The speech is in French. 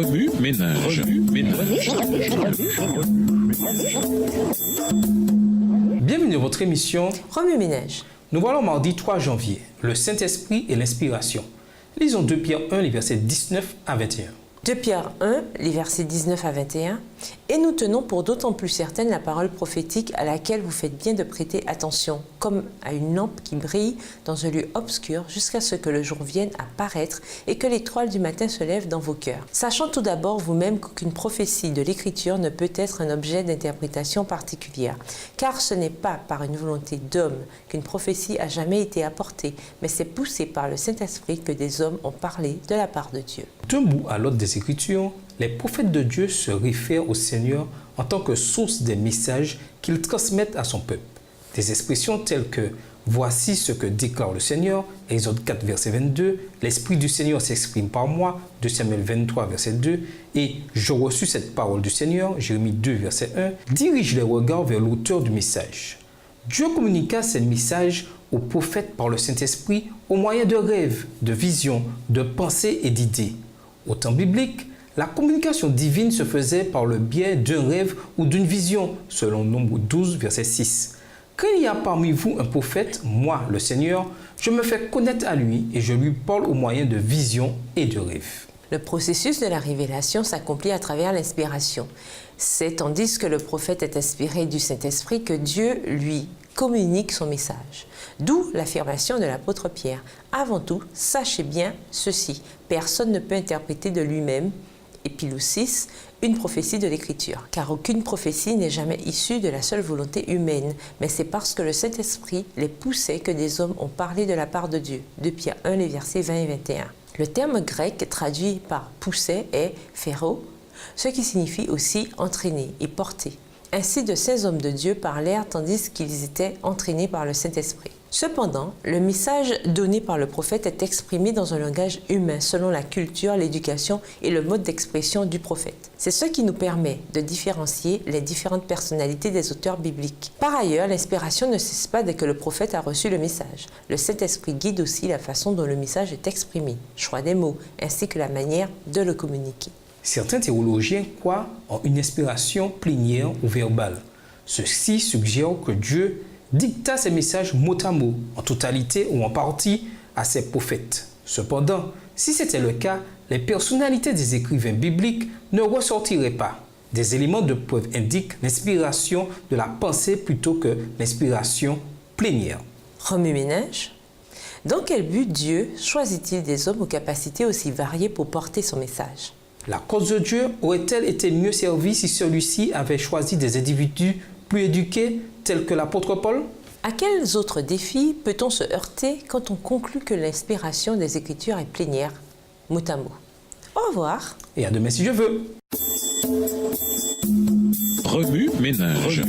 Remue ménage. Bienvenue dans votre émission Remue ménage. Nous voilà au mardi 3 janvier, le Saint-Esprit et l'inspiration. Lisons 2 Pierre 1, les versets 19 à 21. 2 Pierre 1, les versets 19 à 21. Et nous tenons pour d'autant plus certaine la parole prophétique à laquelle vous faites bien de prêter attention, comme à une lampe qui brille dans un lieu obscur jusqu'à ce que le jour vienne à paraître et que l'étoile du matin se lève dans vos cœurs. Sachant tout d'abord vous-même qu'aucune prophétie de l'Écriture ne peut être un objet d'interprétation particulière, car ce n'est pas par une volonté d'homme qu'une prophétie a jamais été apportée, mais c'est poussé par le Saint-Esprit que des hommes ont parlé de la part de Dieu. D'un bout à l'autre des Écritures, les prophètes de Dieu se réfèrent au Seigneur en tant que source des messages qu'ils transmettent à son peuple. Des expressions telles que « Voici ce que déclare le Seigneur » Exode 4, verset 22, « L'Esprit du Seigneur s'exprime par moi » 2 Samuel 23, verset 2, et « Je reçus cette parole du Seigneur » Jérémie 2, verset 1, dirigent les regards vers l'auteur du message. Dieu communiqua ces messages aux prophètes par le Saint-Esprit au moyen de rêves, de visions, de pensées et d'idées. Au temps biblique, la communication divine se faisait par le biais d'un rêve ou d'une vision, selon Nombre 12, verset 6. Quand il y a parmi vous un prophète, moi, le Seigneur, je me fais connaître à lui et je lui parle au moyen de visions et de rêves. Le processus de la révélation s'accomplit à travers l'inspiration. C'est tandis que le prophète est inspiré du Saint-Esprit que Dieu lui communique son message. D'où l'affirmation de l'apôtre Pierre. Avant tout, sachez bien ceci, personne ne peut interpréter de lui-même, Épître 6, une prophétie de l'Écriture. Car aucune prophétie n'est jamais issue de la seule volonté humaine, mais c'est parce que le Saint-Esprit les poussait que des hommes ont parlé de la part de Dieu. 2 Pierre 1, les versets 20 et 21. Le terme grec traduit par pousser est phéro, ce qui signifie aussi entraîner et porter. Ainsi, de ces hommes de Dieu parlèrent tandis qu'ils étaient entraînés par le Saint-Esprit. Cependant, le message donné par le prophète est exprimé dans un langage humain selon la culture, l'éducation et le mode d'expression du prophète. C'est ce qui nous permet de différencier les différentes personnalités des auteurs bibliques. Par ailleurs, l'inspiration ne cesse pas dès que le prophète a reçu le message. Le Saint-Esprit guide aussi la façon dont le message est exprimé, choix des mots, ainsi que la manière de le communiquer. Certains théologiens croient en une inspiration plénière ou verbale. Ceci suggère que Dieu dicta ses messages mot à mot, en totalité ou en partie, à ses prophètes. Cependant, si c'était le cas, les personnalités des écrivains bibliques ne ressortiraient pas. Des éléments de preuve indiquent l'inspiration de la pensée plutôt que l'inspiration plénière. Remue ménage. Dans quel but Dieu choisit-il des hommes aux capacités aussi variées pour porter son message? La cause de Dieu aurait-elle été mieux servie si celui-ci avait choisi des individus plus éduqués tels que l'apôtre Paul? À quels autres défis peut-on se heurter quand on conclut que l'inspiration des Écritures est plénière, mot à mot? Au revoir. Et à demain si je veux. Remue ménage.